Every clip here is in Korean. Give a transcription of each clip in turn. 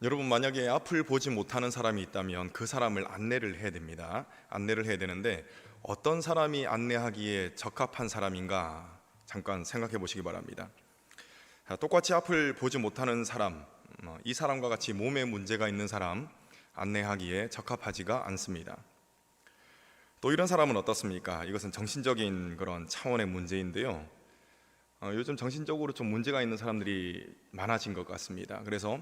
여러분, 만약에 앞을 보지 못하는 사람이 있다면 그 사람을 안내를 해야 됩니다. 안내를 해야 되는데 어떤 사람이 안내하기에 적합한 사람인가 잠깐 생각해 보시기 바랍니다. 똑같이 앞을 보지 못하는 사람, 이 사람과 같이 몸에 문제가 있는 사람 안내하기에 적합하지가 않습니다. 또 이런 사람은 어떻습니까? 이것은 정신적인 그런 차원의 문제인데요. 요즘 정신적으로 좀 문제가 있는 사람들이 많아진 것 같습니다. 그래서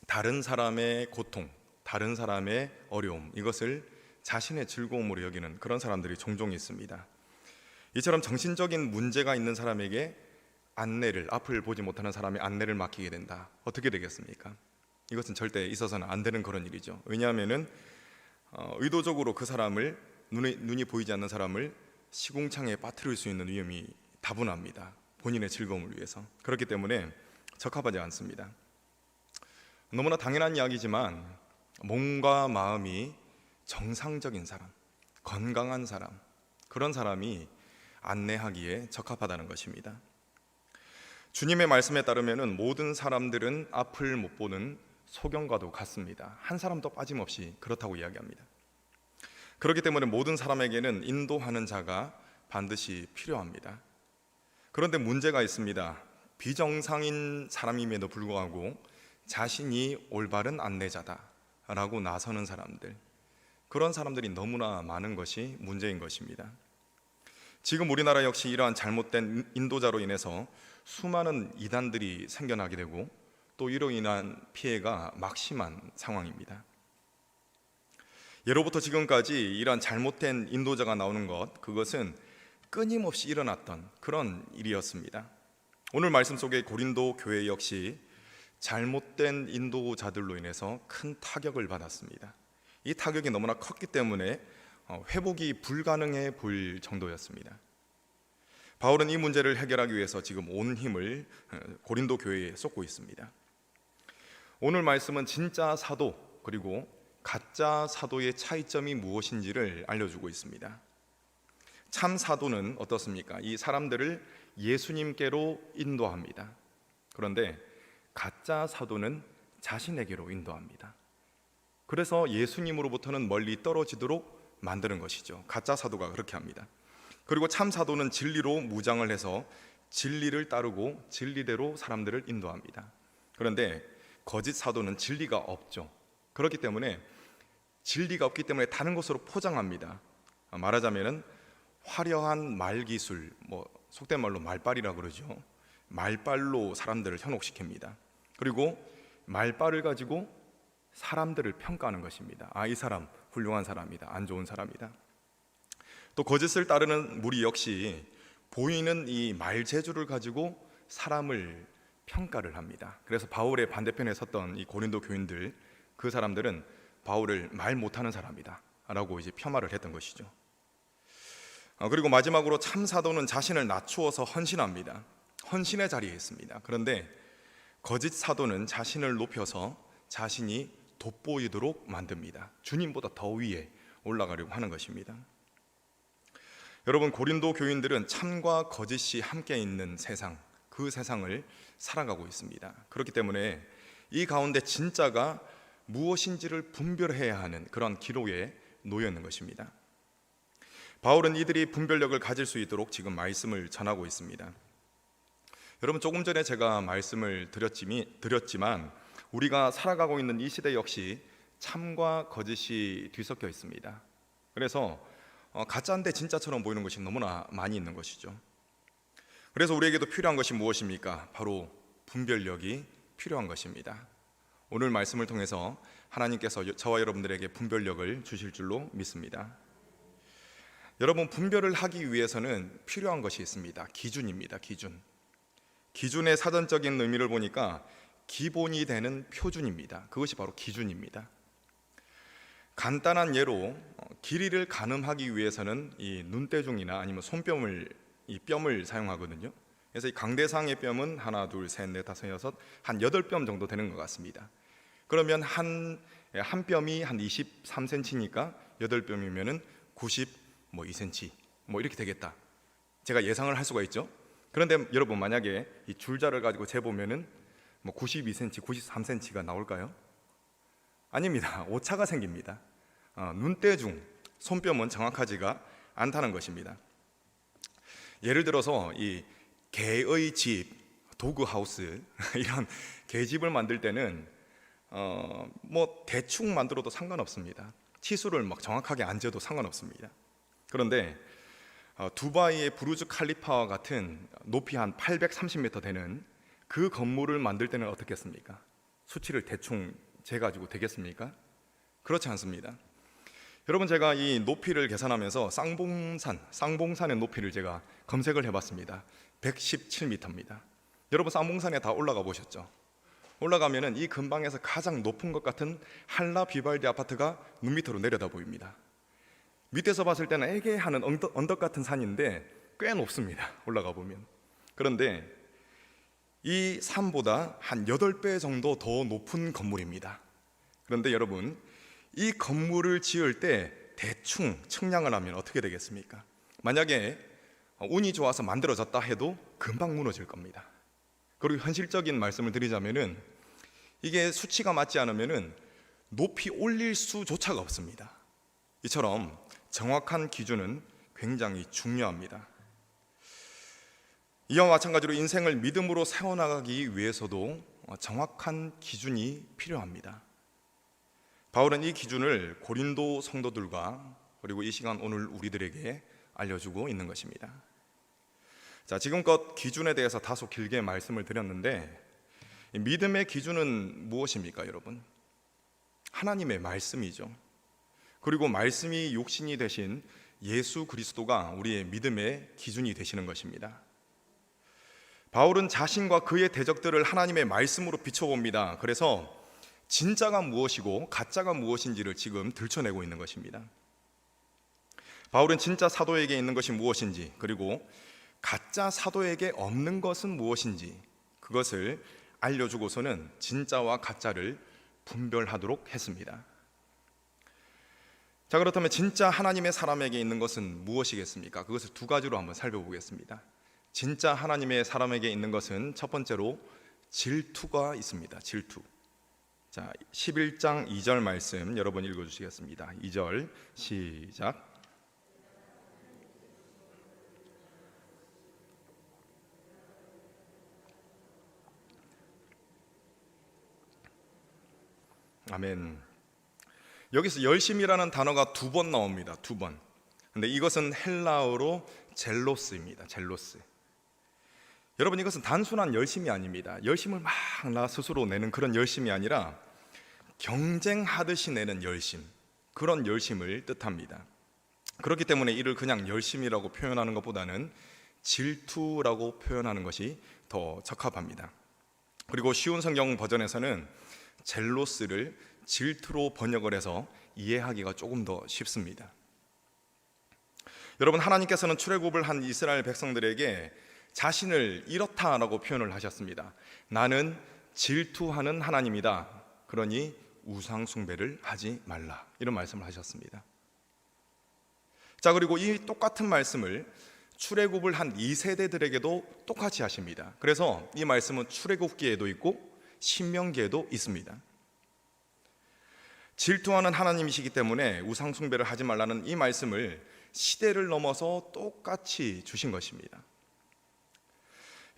다른 사람의 고통, 다른 사람의 어려움, 이것을 자신의 즐거움으로 여기는 그런 사람들이 종종 있습니다. 이처럼 정신적인 문제가 있는 사람에게 안내를, 앞을 보지 못하는 사람의 안내를 맡기게 된다. 어떻게 되겠습니까? 이것은 절대 있어서는 안 되는 그런 일이죠. 왜냐하면은 의도적으로 그 사람을 눈이 보이지 않는 사람을 시궁창에 빠뜨릴 수 있는 위험이 다분합니다. 본인의 즐거움을 위해서. 그렇기 때문에 적합하지 않습니다. 너무나 당연한 이야기지만 몸과 마음이 정상적인 사람, 건강한 사람, 그런 사람이 안내하기에 적합하다는 것입니다. 주님의 말씀에 따르면 모든 사람들은 앞을 못 보는 소경과도 같습니다. 한 사람도 빠짐없이 그렇다고 이야기합니다. 그렇기 때문에 모든 사람에게는 인도하는 자가 반드시 필요합니다. 그런데 문제가 있습니다. 비정상인 사람임에도 불구하고 자신이 올바른 안내자다라고 나서는 사람들, 그런 사람들이 너무나 많은 것이 문제인 것입니다. 지금 우리나라 역시 이러한 잘못된 인도자로 인해서 수많은 이단들이 생겨나게 되고 또 이로 인한 피해가 막심한 상황입니다. 예로부터 지금까지 이러한 잘못된 인도자가 나오는 것, 그것은 끊임없이 일어났던 그런 일이었습니다. 오늘 말씀 속에 고린도 교회 역시 잘못된 인도자들로 인해서 큰 타격을 받았습니다. 이 타격이 너무나 컸기 때문에 회복이 불가능해 보일 정도였습니다. 바울은 이 문제를 해결하기 위해서 지금 온 힘을 고린도 교회에 쏟고 있습니다. 오늘 말씀은 진짜 사도 그리고 가짜 사도의 차이점이 무엇인지를 알려주고 있습니다. 참 사도는 어떻습니까? 이 사람들을 예수님께로 인도합니다. 그런데 가짜 사도는 자신에게로 인도합니다. 그래서 예수님으로부터는 멀리 떨어지도록 만드는 것이죠. 가짜 사도가 그렇게 합니다. 그리고 참 사도는 진리로 무장을 해서 진리를 따르고 진리대로 사람들을 인도합니다. 그런데 거짓 사도는 진리가 없죠. 그렇기 때문에 진리가 없기 때문에 다른 것으로 포장합니다. 말하자면은 화려한 말기술, 속된 말로 말빨이라고 그러죠. 말빨로 사람들을 현혹시킵니다. 그리고 말빨을 가지고 사람들을 평가하는 것입니다. 이 사람 훌륭한 사람이다, 안 좋은 사람이다. 또 거짓을 따르는 무리 역시 보이는 이 말재주를 가지고 사람을 평가를 합니다. 그래서 바울의 반대편에 섰던 이 고린도 교인들, 그 사람들은 바울을 말 못하는 사람이다 라고 이제 폄하를 했던 것이죠. 그리고 마지막으로 참 사도는 자신을 낮추어서 헌신합니다. 헌신의 자리에 있습니다. 그런데 거짓 사도는 자신을 높여서 자신이 돋보이도록 만듭니다. 주님보다 더 위에 올라가려고 하는 것입니다. 여러분, 고린도 교인들은 참과 거짓이 함께 있는 세상, 그 세상을 살아가고 있습니다. 그렇기 때문에 이 가운데 진짜가 무엇인지를 분별해야 하는 그런 기로에 놓여 있는 것입니다. 바울은 이들이 분별력을 가질 수 있도록 지금 말씀을 전하고 있습니다. 여러분, 조금 전에 제가 말씀을 드렸지만 우리가 살아가고 있는 이 시대 역시 참과 거짓이 뒤섞여 있습니다. 그래서 가짜인데 진짜처럼 보이는 것이 너무나 많이 있는 것이죠. 그래서 우리에게도 필요한 것이 무엇입니까? 바로 분별력이 필요한 것입니다. 오늘 말씀을 통해서 하나님께서 저와 여러분들에게 분별력을 주실 줄로 믿습니다. 여러분, 분별을 하기 위해서는 필요한 것이 있습니다. 기준입니다. 기준의 사전적인 의미를 보니까 기본이 되는 표준입니다. 그것이 바로 기준입니다. 간단한 예로 길이를 가늠하기 위해서는 이 눈대중이나 아니면 손뺨을 사용하거든요. 그래서 이 강대상의 뺨은 하나, 둘, 셋, 넷, 다섯, 여섯, 한 8뼘 정도 되는 것 같습니다. 그러면 한 뼘이 한 23cm니까 8뼘이면은 92cm 이렇게 되겠다. 제가 예상을 할 수가 있죠. 그런데 여러분, 만약에 이 줄자를 가지고 재보면은 92cm, 93cm가 나올까요? 아닙니다. 오차가 생깁니다. 눈대중, 손뼉은 정확하지가 않다는 것입니다. 예를 들어서 이 개의 집, 도그하우스 이런 개집을 만들 때는 뭐 대충 만들어도 상관없습니다. 치수를 막 정확하게 안 재도 상관없습니다. 그런데 두바이의 부르즈 칼리파와 같은 높이 한 830m 되는 그 건물을 만들 때는 어떻겠습니까? 수치를 대충 재가지고 되겠습니까? 그렇지 않습니다. 여러분, 제가 이 높이를 계산하면서 쌍봉산의 높이를 제가 검색을 해봤습니다. 117m입니다. 여러분, 쌍봉산에 다 올라가 보셨죠? 올라가면은 이 근방에서 가장 높은 것 같은 한라 비발디 아파트가 눈 밑으로 내려다 보입니다. 밑에서 봤을 때는 애매하는 언덕 같은 산인데 꽤 높습니다. 올라가 보면. 그런데 이 산보다 한 8배 정도 더 높은 건물입니다. 그런데 여러분, 이 건물을 지을 때 대충 측량을 하면 어떻게 되겠습니까? 만약에 운이 좋아서 만들어졌다 해도 금방 무너질 겁니다. 그리고 현실적인 말씀을 드리자면은 이게 수치가 맞지 않으면은 높이 올릴 수조차가 없습니다. 이처럼 정확한 기준은 굉장히 중요합니다. 이와 마찬가지로 인생을 믿음으로 세워나가기 위해서도 정확한 기준이 필요합니다. 바울은 이 기준을 고린도 성도들과 그리고 이 시간 오늘 우리들에게 알려주고 있는 것입니다. 자, 지금껏 기준에 대해서 다소 길게 말씀을 드렸는데, 믿음의 기준은 무엇입니까, 여러분? 하나님의 말씀이죠. 그리고 말씀이 육신이 되신 예수 그리스도가 우리의 믿음의 기준이 되시는 것입니다. 바울은 자신과 그의 대적들을 하나님의 말씀으로 비춰봅니다. 그래서 진짜가 무엇이고 가짜가 무엇인지를 지금 들춰내고 있는 것입니다. 바울은 진짜 사도에게 있는 것이 무엇인지, 그리고 가짜 사도에게 없는 것은 무엇인지 그것을 알려주고서는 진짜와 가짜를 분별하도록 했습니다. 자, 그렇다면 진짜 하나님의 사람에게 있는 것은 무엇이겠습니까? 그것을 두 가지로 한번 살펴보겠습니다. 진짜 하나님의 사람에게 있는 것은 첫 번째로 질투가 있습니다. 질투. 자, 11장 2절 말씀 여러분 읽어주시겠습니다. 2절 시작. 아멘. 여기서 열심이라는 단어가 2번 나옵니다. 2번. 근데 이것은 헬라어로 젤로스입니다. 젤로스. 여러분, 이것은 단순한 열심이 아닙니다. 열심을 막 나 스스로 내는 그런 열심이 아니라 경쟁하듯이 내는 열심, 그런 열심을 뜻합니다. 그렇기 때문에 이를 그냥 열심이라고 표현하는 것보다는 질투라고 표현하는 것이 더 적합합니다. 그리고 쉬운 성경 버전에서는 젤로스를 질투로 번역을 해서 이해하기가 조금 더 쉽습니다. 여러분, 하나님께서는 출애굽을 한 이스라엘 백성들에게 자신을 이렇다라고 표현을 하셨습니다. 나는 질투하는 하나님이다. 그러니 우상 숭배를 하지 말라. 이런 말씀을 하셨습니다. 자, 그리고 이 똑같은 말씀을 출애굽을 한 2세대들에게도 똑같이 하십니다. 그래서 이 말씀은 출애굽기에도 있고 신명기에도 있습니다. 질투하는 하나님이시기 때문에 우상 숭배를 하지 말라는 이 말씀을 시대를 넘어서 똑같이 주신 것입니다.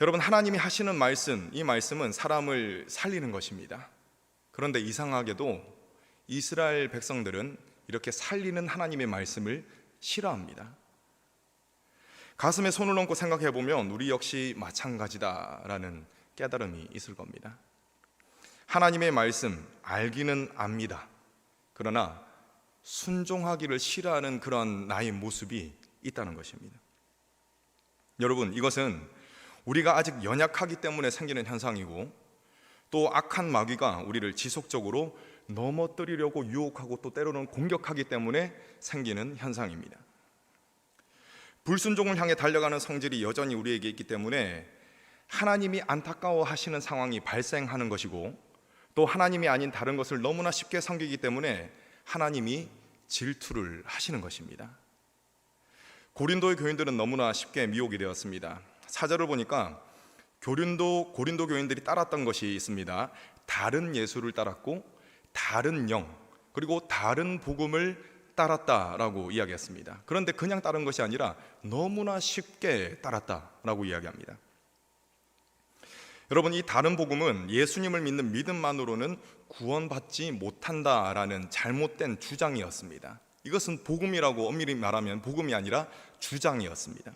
여러분, 하나님이 하시는 말씀, 이 말씀은 사람을 살리는 것입니다. 그런데 이상하게도 이스라엘 백성들은 이렇게 살리는 하나님의 말씀을 싫어합니다. 가슴에 손을 얹고 생각해 보면 우리 역시 마찬가지다라는 깨달음이 있을 겁니다. 하나님의 말씀 알기는 압니다. 그러나 순종하기를 싫어하는 그런 나의 모습이 있다는 것입니다. 여러분, 이것은 우리가 아직 연약하기 때문에 생기는 현상이고, 또 악한 마귀가 우리를 지속적으로 넘어뜨리려고 유혹하고 또 때로는 공격하기 때문에 생기는 현상입니다. 불순종을 향해 달려가는 성질이 여전히 우리에게 있기 때문에 하나님이 안타까워하시는 상황이 발생하는 것이고, 또 하나님이 아닌 다른 것을 너무나 쉽게 섬기기 때문에 하나님이 질투를 하시는 것입니다. 고린도의 교인들은 너무나 쉽게 미혹이 되었습니다. 4절을 보니까 고린도 교인들이 따랐던 것이 있습니다. 다른 예수를 따랐고 다른 영, 그리고 다른 복음을 따랐다라고 이야기했습니다. 그런데 그냥 따른 것이 아니라 너무나 쉽게 따랐다라고 이야기합니다. 여러분, 이 다른 복음은 예수님을 믿는 믿음만으로는 구원받지 못한다라는 잘못된 주장이었습니다. 이것은 복음이라고 엄밀히 말하면 복음이 아니라 주장이었습니다.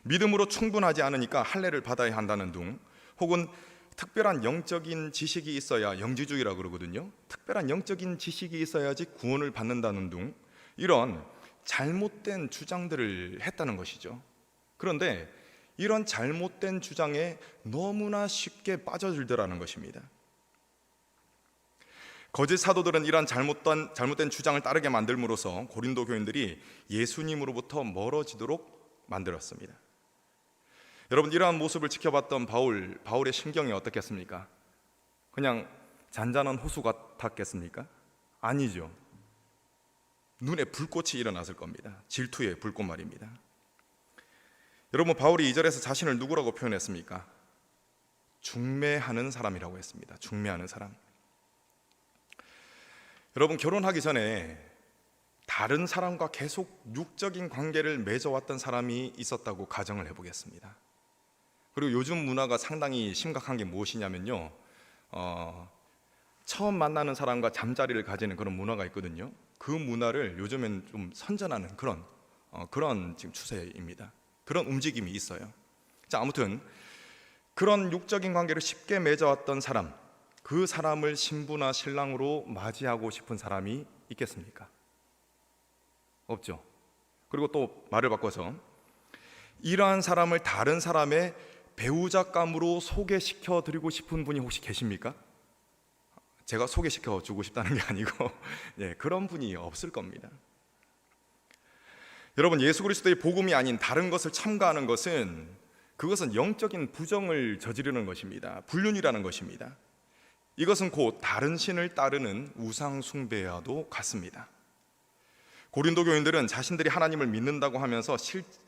믿음으로 충분하지 않으니까 할례를 받아야 한다는 둥, 혹은 특별한 영적인 지식이 있어야, 영지주의라고 그러거든요. 특별한 영적인 지식이 있어야지 구원을 받는다는 둥, 이런 잘못된 주장들을 했다는 것이죠. 그런데 이런 잘못된 주장에 너무나 쉽게 빠져들더라는 것입니다. 거짓 사도들은 이런 잘못된 주장을 따르게 만들므로써 고린도 교인들이 예수님으로부터 멀어지도록 만들었습니다. 여러분, 이러한 모습을 지켜봤던 바울의 심경이 어떻겠습니까? 그냥 잔잔한 호수 같았겠습니까? 아니죠. 눈에 불꽃이 일어났을 겁니다. 질투의 불꽃 말입니다. 여러분, 바울이 2절에서 자신을 누구라고 표현했습니까? 중매하는 사람이라고 했습니다. 중매하는 사람. 여러분, 결혼하기 전에 다른 사람과 계속 육적인 관계를 맺어왔던 사람이 있었다고 가정을 해보겠습니다. 그리고 요즘 문화가 상당히 심각한 게 무엇이냐면요, 처음 만나는 사람과 잠자리를 가지는 그런 문화가 있거든요. 그 문화를 요즘엔 좀 선전하는 그런 지금 추세입니다. 그런 움직임이 있어요. 자, 아무튼 그런 육적인 관계를 쉽게 맺어왔던 사람, 그 사람을 신부나 신랑으로 맞이하고 싶은 사람이 있겠습니까? 없죠. 그리고 또 말을 바꿔서 이러한 사람을 다른 사람의 배우자감으로 소개시켜 드리고 싶은 분이 혹시 계십니까? 제가 소개시켜 주고 싶다는 게 아니고 그런 분이 없을 겁니다. 여러분, 예수 그리스도의 복음이 아닌 다른 것을 첨가하는 것은, 그것은 영적인 부정을 저지르는 것입니다. 불륜이라는 것입니다. 이것은 곧 다른 신을 따르는 우상 숭배와도 같습니다. 고린도 교인들은 자신들이 하나님을 믿는다고 하면서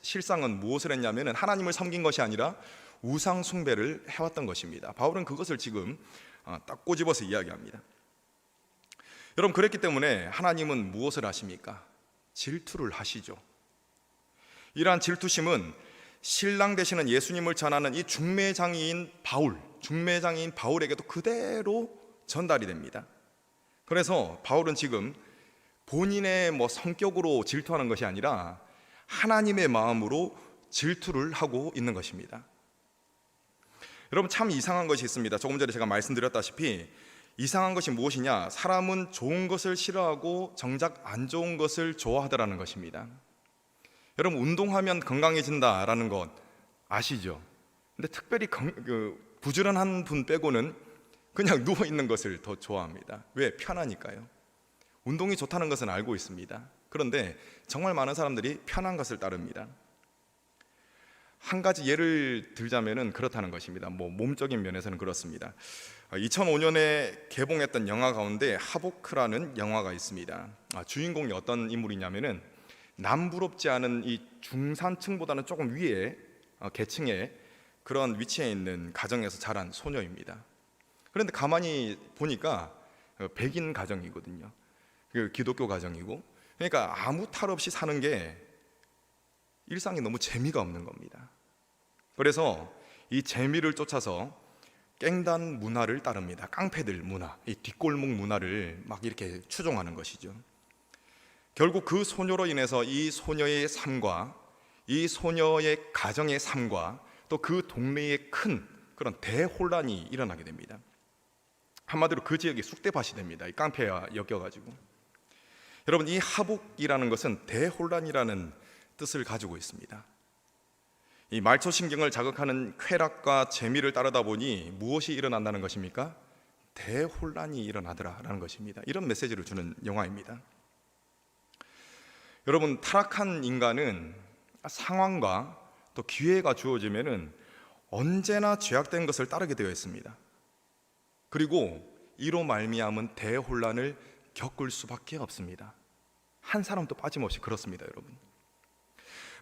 실상은 무엇을 했냐면 하나님을 섬긴 것이 아니라 우상 숭배를 해왔던 것입니다. 바울은 그것을 지금 딱 꼬집어서 이야기합니다. 여러분, 그랬기 때문에 하나님은 무엇을 하십니까? 질투를 하시죠. 이러한 질투심은 신랑 되시는 예수님을 전하는 이 중매장이인 바울에게도 그대로 전달이 됩니다. 그래서 바울은 지금 본인의 성격으로 질투하는 것이 아니라 하나님의 마음으로 질투를 하고 있는 것입니다. 여러분, 참 이상한 것이 있습니다. 조금 전에 제가 말씀드렸다시피 이상한 것이 무엇이냐? 사람은 좋은 것을 싫어하고 정작 안 좋은 것을 좋아하더라는 것입니다. 여러분, 운동하면 건강해진다라는 것 아시죠? 근데 특별히 부지런한 분 빼고는 그냥 누워있는 것을 더 좋아합니다. 왜? 편하니까요. 운동이 좋다는 것은 알고 있습니다. 그런데 정말 많은 사람들이 편한 것을 따릅니다. 한 가지 예를 들자면 그렇다는 것입니다. 몸적인 면에서는 그렇습니다. 2005년에 개봉했던 영화 가운데 하보크라는 영화가 있습니다. 주인공이 어떤 인물이냐면은 남부럽지 않은 이 중산층보다는 조금 위에 계층의 그런 위치에 있는 가정에서 자란 소녀입니다. 그런데 가만히 보니까 백인 가정이거든요. 기독교 가정이고, 그러니까 아무 탈 없이 사는 게 일상이 너무 재미가 없는 겁니다. 그래서 이 재미를 쫓아서 깽단 문화를 따릅니다. 깡패들 문화, 이 뒷골목 문화를 막 이렇게 추종하는 것이죠. 결국 그 소녀로 인해서 이 소녀의 삶과 이 소녀의 가정의 삶과 또 그 동네에 큰 그런 대혼란이 일어나게 됩니다. 한마디로 그 지역이 쑥대밭이 됩니다. 이 깡패와 엮여가지고. 여러분, 이 하복이라는 것은 대혼란이라는 뜻을 가지고 있습니다. 이 말초신경을 자극하는 쾌락과 재미를 따르다 보니 무엇이 일어난다는 것입니까? 대혼란이 일어나더라라는 것입니다. 이런 메시지를 주는 영화입니다. 여러분, 타락한 인간은 상황과 또 기회가 주어지면은 언제나 죄악된 것을 따르게 되어 있습니다. 그리고 이로 말미암은 대혼란을 겪을 수밖에 없습니다. 한 사람도 빠짐없이 그렇습니다, 여러분.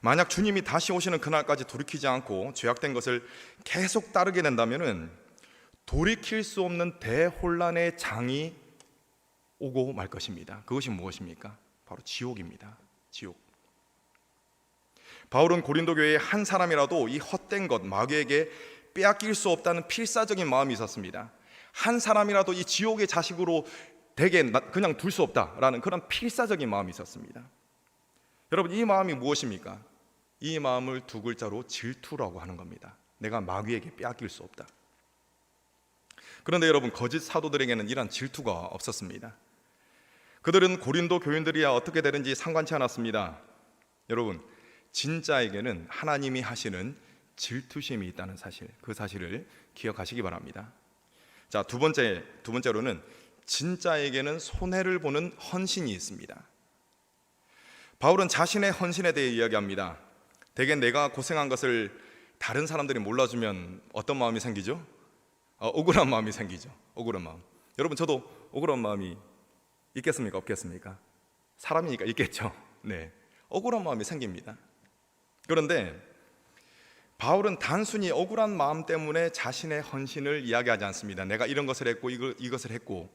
만약 주님이 다시 오시는 그날까지 돌이키지 않고 죄악된 것을 계속 따르게 된다면은 돌이킬 수 없는 대혼란의 장이 오고 말 것입니다. 그것이 무엇입니까? 바로 지옥입니다. 지옥. 바울은 고린도 교회의 한 사람이라도 이 헛된 것, 마귀에게 빼앗길 수 없다는 필사적인 마음이 있었습니다. 한 사람이라도 이 지옥의 자식으로 되게 그냥 둘 수 없다라는 그런 필사적인 마음이 있었습니다. 여러분, 이 마음이 무엇입니까? 이 마음을 두 글자로 질투라고 하는 겁니다. 내가 마귀에게 빼앗길 수 없다. 그런데 여러분, 거짓 사도들에게는 이런 질투가 없었습니다. 그들은 고린도 교인들이야 어떻게 되는지 상관치 않았습니다. 여러분, 진짜에게는 하나님이 하시는 질투심이 있다는 사실, 그 사실을 기억하시기 바랍니다. 자, 두 번째로는 진짜에게는 손해를 보는 헌신이 있습니다. 바울은 자신의 헌신에 대해 이야기합니다. 대개 내가 고생한 것을 다른 사람들이 몰라주면 어떤 마음이 생기죠? 억울한 마음이 생기죠. 억울한 마음. 여러분, 저도 억울한 마음이 있겠습니까? 없겠습니까? 사람이니까 있겠죠. 네, 억울한 마음이 생깁니다. 그런데 바울은 단순히 억울한 마음 때문에 자신의 헌신을 이야기하지 않습니다. 내가 이런 것을 했고 이것을 했고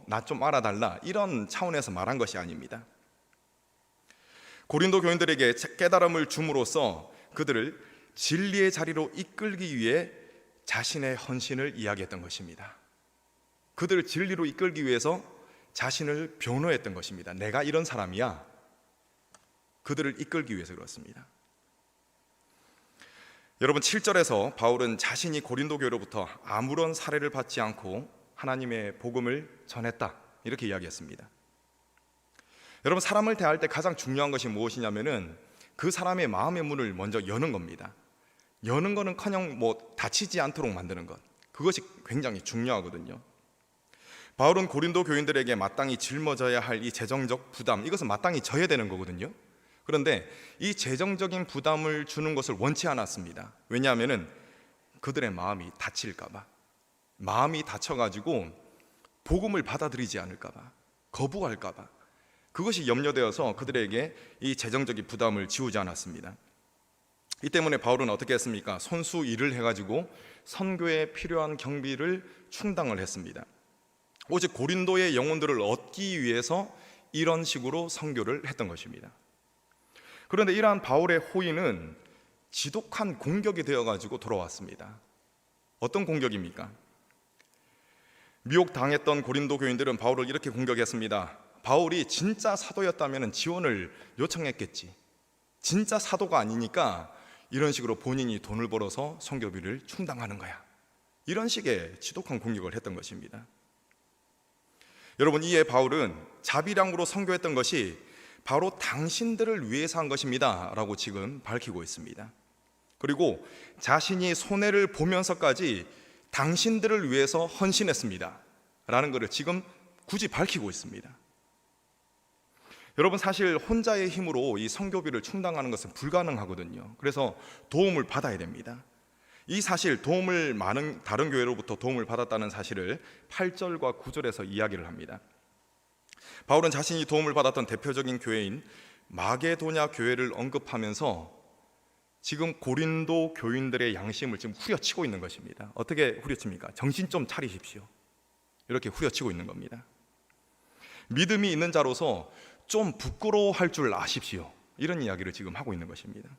나 좀 알아달라, 이런 차원에서 말한 것이 아닙니다. 고린도 교인들에게 깨달음을 줌으로써 그들을 진리의 자리로 이끌기 위해 자신의 헌신을 이야기했던 것입니다. 그들을 진리로 이끌기 위해서 자신을 변호했던 것입니다. 내가 이런 사람이야. 그들을 이끌기 위해서 그렇습니다. 여러분, 7절에서 바울은 자신이 고린도 교회로부터 아무런 사례를 받지 않고 하나님의 복음을 전했다, 이렇게 이야기했습니다. 여러분, 사람을 대할 때 가장 중요한 것이 무엇이냐면은 그 사람의 마음의 문을 먼저 여는 겁니다. 여는 거는커녕 다치지 않도록 만드는 것, 그것이 굉장히 중요하거든요. 바울은 고린도 교인들에게 마땅히 짊어져야 할 이 재정적 부담, 이것은 마땅히 져야 되는 거거든요. 그런데 이 재정적인 부담을 주는 것을 원치 않았습니다. 왜냐하면 그들의 마음이 다칠까 봐, 마음이 다쳐가지고 복음을 받아들이지 않을까 봐, 거부할까 봐, 그것이 염려되어서 그들에게 이 재정적인 부담을 지우지 않았습니다. 이 때문에 바울은 어떻게 했습니까? 손수 일을 해가지고 선교에 필요한 경비를 충당을 했습니다. 오직 고린도의 영혼들을 얻기 위해서 이런 식으로 선교를 했던 것입니다. 그런데 이러한 바울의 호의는 지독한 공격이 되어가지고 돌아왔습니다. 어떤 공격입니까? 미혹당했던 고린도 교인들은 바울을 이렇게 공격했습니다. 바울이 진짜 사도였다면 지원을 요청했겠지. 진짜 사도가 아니니까 이런 식으로 본인이 돈을 벌어서 선교비를 충당하는 거야. 이런 식의 지독한 공격을 했던 것입니다. 여러분, 이에 바울은 자비량으로 선교했던 것이 바로 당신들을 위해서 한 것입니다 라고 지금 밝히고 있습니다. 그리고 자신이 손해를 보면서까지 당신들을 위해서 헌신했습니다 라는 것을 지금 굳이 밝히고 있습니다. 여러분, 사실 혼자의 힘으로 이 선교비를 충당하는 것은 불가능하거든요. 그래서 도움을 받아야 됩니다. 이 사실, 도움을 많은 다른 교회로부터 도움을 받았다는 사실을 8절과 9절에서 이야기를 합니다. 바울은 자신이 도움을 받았던 대표적인 교회인 마게도냐 교회를 언급하면서 지금 고린도 교인들의 양심을 지금 후려치고 있는 것입니다. 어떻게 후려칩니까? 정신 좀 차리십시오, 이렇게 후려치고 있는 겁니다. 믿음이 있는 자로서 좀 부끄러워할 줄 아십시오, 이런 이야기를 지금 하고 있는 것입니다.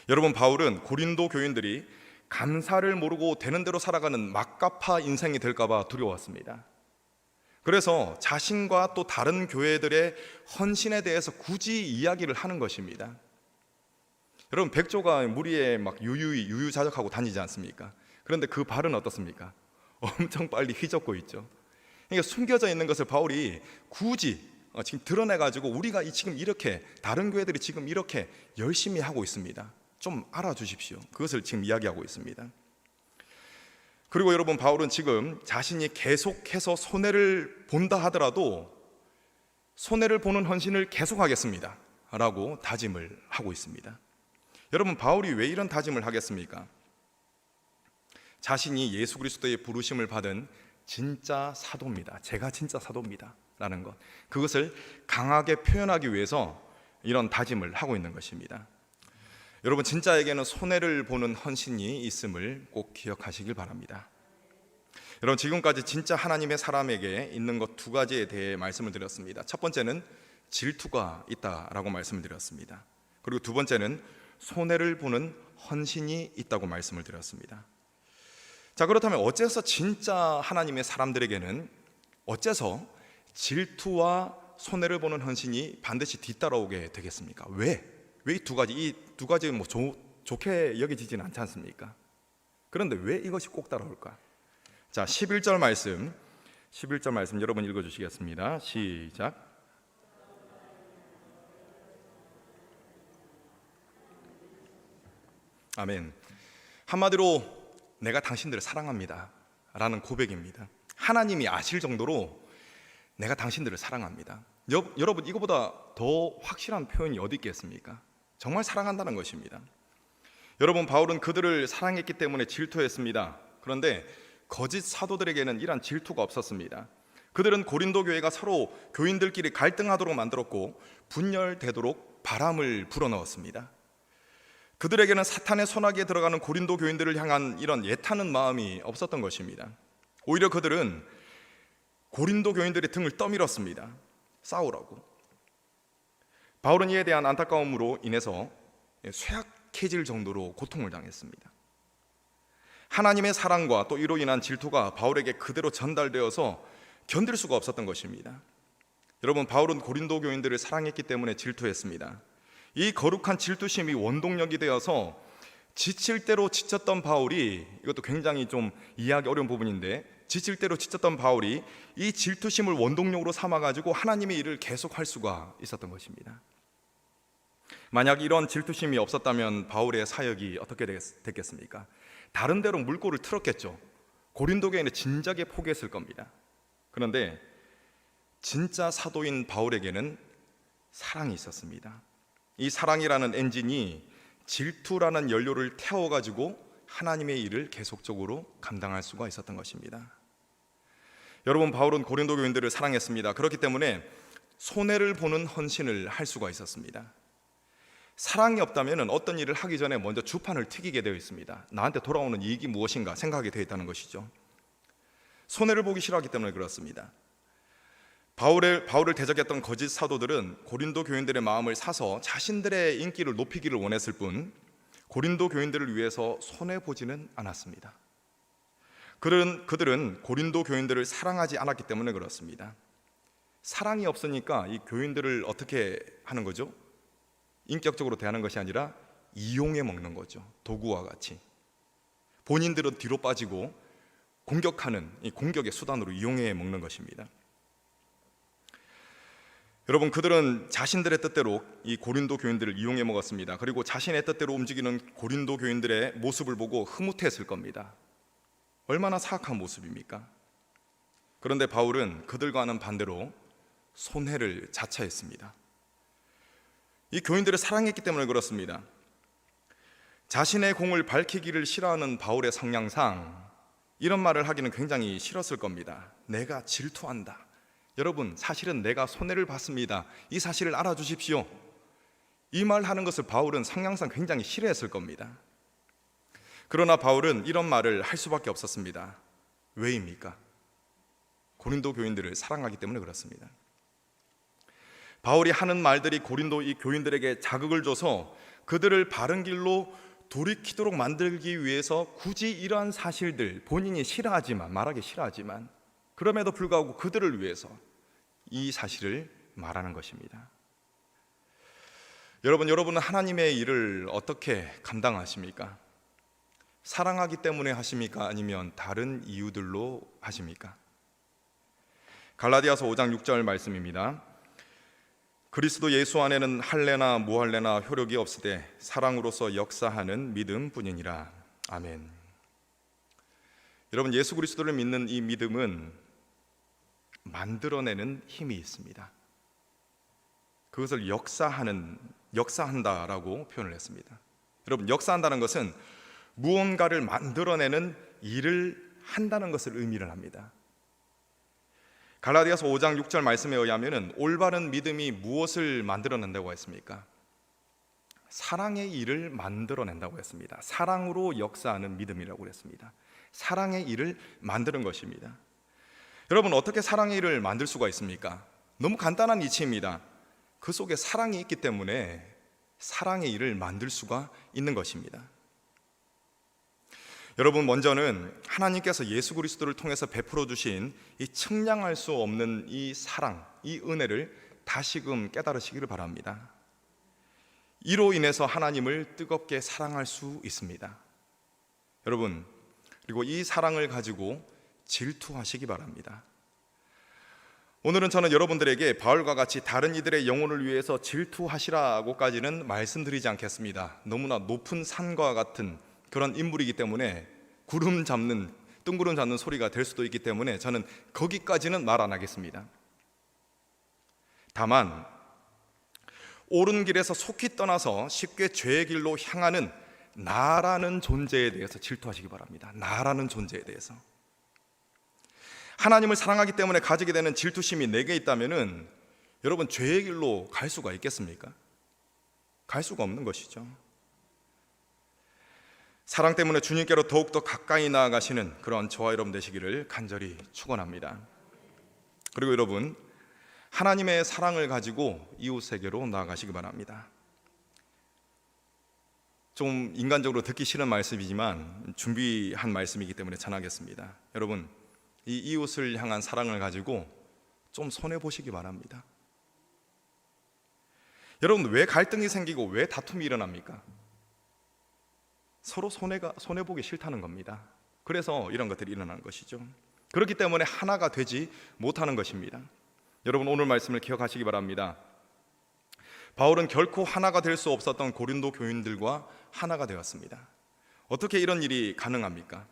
여러분, 바울은 고린도 교인들이 감사를 모르고 되는 대로 살아가는 막가파 인생이 될까 봐 두려웠습니다. 그래서 자신과 또 다른 교회들의 헌신에 대해서 굳이 이야기를 하는 것입니다. 여러분, 백조가 무리에 막 유유자적하고 다니지 않습니까? 그런데 그 발은 어떻습니까? 엄청 빨리 휘젓고 있죠. 그러니까 숨겨져 있는 것을 바울이 굳이 지금 드러내가지고 우리가 지금 이렇게, 다른 교회들이 지금 이렇게 열심히 하고 있습니다, 좀 알아주십시오, 그것을 지금 이야기하고 있습니다. 그리고 여러분, 바울은 지금 자신이 계속해서 손해를 본다 하더라도 손해를 보는 헌신을 계속하겠습니다 라고 다짐을 하고 있습니다. 여러분, 바울이 왜 이런 다짐을 하겠습니까? 자신이 예수 그리스도의 부르심을 받은 진짜 사도입니다, 제가 진짜 사도입니다 라는 것, 그것을 강하게 표현하기 위해서 이런 다짐을 하고 있는 것입니다. 여러분, 진짜에게는 손해를 보는 헌신이 있음을 꼭 기억하시길 바랍니다. 여러분, 지금까지 진짜 하나님의 사람에게 있는 것 두 가지에 대해 말씀을 드렸습니다. 첫 번째는 질투가 있다라고 말씀을 드렸습니다. 그리고 두 번째는 손해를 보는 헌신이 있다고 말씀을 드렸습니다. 자, 그렇다면 어째서 진짜 하나님의 사람들에게는 어째서 질투와 손해를 보는 헌신이 반드시 뒤따라오게 되겠습니까? 왜 이 두 가지 뭐 좋게 여겨지지는 않지 않습니까? 그런데 왜 이것이 꼭 따라올까? 자, 11절 말씀 여러분 읽어주시겠습니다. 시작. 아멘. 한마디로 내가 당신들을 사랑합니다 라는 고백입니다. 하나님이 아실 정도로 내가 당신들을 사랑합니다. 여러분, 이거보다 더 확실한 표현이 어디 있겠습니까? 정말 사랑한다는 것입니다. 여러분, 바울은 그들을 사랑했기 때문에 질투했습니다. 그런데 거짓 사도들에게는 이런 질투가 없었습니다. 그들은 고린도 교회가 서로 교인들끼리 갈등하도록 만들었고 분열되도록 바람을 불어넣었습니다. 그들에게는 사탄의 손아귀에 들어가는 고린도 교인들을 향한 이런 애타는 마음이 없었던 것입니다. 오히려 그들은 고린도 교인들의 등을 떠밀었습니다. 싸우라고. 바울은 이에 대한 안타까움으로 인해서 쇠약해질 정도로 고통을 당했습니다. 하나님의 사랑과 또 이로 인한 질투가 바울에게 그대로 전달되어서 견딜 수가 없었던 것입니다. 여러분, 바울은 고린도 교인들을 사랑했기 때문에 질투했습니다. 이 거룩한 질투심이 원동력이 되어서 지칠 대로 지쳤던 바울이, 이것도 굉장히 좀 이해하기 어려운 부분인데, 지칠 대로 지쳤던 바울이 이 질투심을 원동력으로 삼아가지고 하나님의 일을 계속할 수가 있었던 것입니다. 만약 이런 질투심이 없었다면 바울의 사역이 어떻게 됐겠습니까? 다른 데로 물꼬를 틀었겠죠. 고린도 교회는 진작에 포기했을 겁니다. 그런데 진짜 사도인 바울에게는 사랑이 있었습니다. 이 사랑이라는 엔진이 질투라는 연료를 태워가지고 하나님의 일을 계속적으로 감당할 수가 있었던 것입니다. 여러분, 바울은 고린도 교인들을 사랑했습니다. 그렇기 때문에 손해를 보는 헌신을 할 수가 있었습니다. 사랑이 없다면 어떤 일을 하기 전에 먼저 주판을 튀기게 되어 있습니다. 나한테 돌아오는 이익이 무엇인가 생각하게 되어 있다는 것이죠. 손해를 보기 싫어하기 때문에 그렇습니다. 바울을 대적했던 거짓 사도들은 고린도 교인들의 마음을 사서 자신들의 인기를 높이기를 원했을 뿐 고린도 교인들을 위해서 손해보지는 않았습니다. 그들은 고린도 교인들을 사랑하지 않았기 때문에 그렇습니다. 사랑이 없으니까 이 교인들을 어떻게 하는 거죠? 인격적으로 대하는 것이 아니라 이용해 먹는 거죠. 도구와 같이. 본인들은 뒤로 빠지고 공격하는 이 공격의 수단으로 이용해 먹는 것입니다. 여러분, 그들은 자신들의 뜻대로 이 고린도 교인들을 이용해 먹었습니다. 그리고 자신의 뜻대로 움직이는 고린도 교인들의 모습을 보고 흐뭇했을 겁니다. 얼마나 사악한 모습입니까? 그런데 바울은 그들과는 반대로 손해를 자처했습니다. 이 교인들을 사랑했기 때문에 그렇습니다. 자신의 공을 밝히기를 싫어하는 바울의 성향상 이런 말을 하기는 굉장히 싫었을 겁니다. 내가 질투한다. 여러분, 사실은 내가 손해를 봤습니다. 이 사실을 알아주십시오. 이 말 하는 것을 바울은 성향상 굉장히 싫어했을 겁니다. 그러나 바울은 이런 말을 할 수밖에 없었습니다. 왜입니까? 고린도 교인들을 사랑하기 때문에 그렇습니다. 바울이 하는 말들이 고린도 이 교인들에게 자극을 줘서 그들을 바른 길로 돌이키도록 만들기 위해서 굳이 이러한 사실들, 본인이 말하기 싫어하지만 그럼에도 불구하고 그들을 위해서 이 사실을 말하는 것입니다. 여러분은 하나님의 일을 어떻게 감당하십니까? 사랑하기 때문에 하십니까? 아니면 다른 이유들로 하십니까? 갈라디아서 5장 6절 말씀입니다. 그리스도 예수 안에는 할례나 무할례나 효력이 없으되 사랑으로서 역사하는 믿음뿐이니라. 아멘. 여러분, 예수 그리스도를 믿는 이 믿음은 만들어내는 힘이 있습니다. 그것을 역사한다라고 표현을 했습니다. 여러분, 역사한다는 것은 무언가를 만들어내는 일을 한다는 것을 의미를 합니다. 갈라디아서 5장 6절 말씀에 의하면 올바른 믿음이 무엇을 만들어낸다고 했습니까? 사랑의 일을 만들어낸다고 했습니다. 사랑으로 역사하는 믿음이라고 했습니다. 사랑의 일을 만드는 것입니다. 여러분, 어떻게 사랑의 일을 만들 수가 있습니까? 너무 간단한 이치입니다. 그 속에 사랑이 있기 때문에 사랑의 일을 만들 수가 있는 것입니다. 여러분, 먼저는 하나님께서 예수 그리스도를 통해서 베풀어 주신 이 측량할 수 없는 이 사랑, 이 은혜를 다시금 깨달으시기를 바랍니다. 이로 인해서 하나님을 뜨겁게 사랑할 수 있습니다. 여러분, 그리고 이 사랑을 가지고 질투하시기 바랍니다. 오늘은 저는 여러분들에게 바울과 같이 다른 이들의 영혼을 위해서 질투하시라고까지는 말씀드리지 않겠습니다. 너무나 높은 산과 같은 그런 인물이기 때문에 뜬구름 잡는 소리가 될 수도 있기 때문에 저는 거기까지는 말 안 하겠습니다. 다만 옳은 길에서 속히 떠나서 쉽게 죄의 길로 향하는 나라는 존재에 대해서 질투하시기 바랍니다. 나라는 존재에 대해서. 하나님을 사랑하기 때문에 가지게 되는 질투심이 내게 있다면은 여러분, 죄의 길로 갈 수가 있겠습니까? 갈 수가 없는 것이죠. 사랑 때문에 주님께로 더욱더 가까이 나아가시는 그런 저와 여러분 되시기를 간절히 축원합니다. 그리고 여러분, 하나님의 사랑을 가지고 이웃에게로 나아가시기 바랍니다. 좀 인간적으로 듣기 싫은 말씀이지만 준비한 말씀이기 때문에 전하겠습니다. 여러분, 이 이웃을 향한 사랑을 가지고 좀 손해보시기 바랍니다. 여러분, 왜 갈등이 생기고 왜 다툼이 일어납니까? 서로 손해보기 싫다는 겁니다. 그래서 이런 것들이 일어나는 것이죠. 그렇기 때문에 하나가 되지 못하는 것입니다. 여러분, 오늘 말씀을 기억하시기 바랍니다. 바울은 결코 하나가 될 수 없었던 고린도 교인들과 하나가 되었습니다. 어떻게 이런 일이 가능합니까?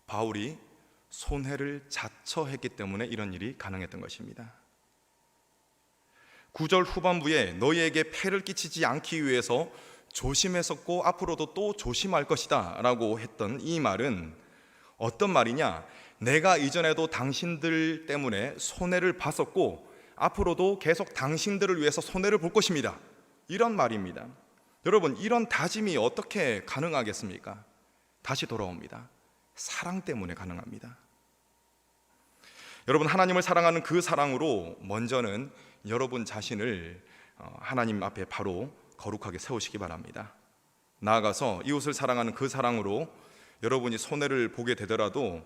바울이 손해를 자처했기 때문에 이런 일이 가능했던 것입니다. 9절 후반부에 너희에게 폐를 끼치지 않기 위해서 조심했었고 앞으로도 또 조심할 것이다 라고 했던 이 말은 어떤 말이냐? 내가 이전에도 당신들 때문에 손해를 봤었고 앞으로도 계속 당신들을 위해서 손해를 볼 것입니다, 이런 말입니다. 여러분, 이런 다짐이 어떻게 가능하겠습니까? 다시 돌아옵니다. 사랑 때문에 가능합니다. 여러분, 하나님을 사랑하는 그 사랑으로 먼저는 여러분 자신을 하나님 앞에 바로 거룩하게 세우시기 바랍니다. 나아가서 이웃을 사랑하는 그 사랑으로 여러분이 손해를 보게 되더라도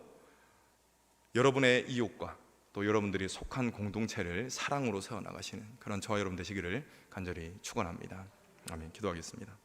여러분의 이웃과 또 여러분들이 속한 공동체를 사랑으로 세워나가시는 그런 저와 여러분 되시기를 간절히 축원합니다. 아멘. 기도하겠습니다.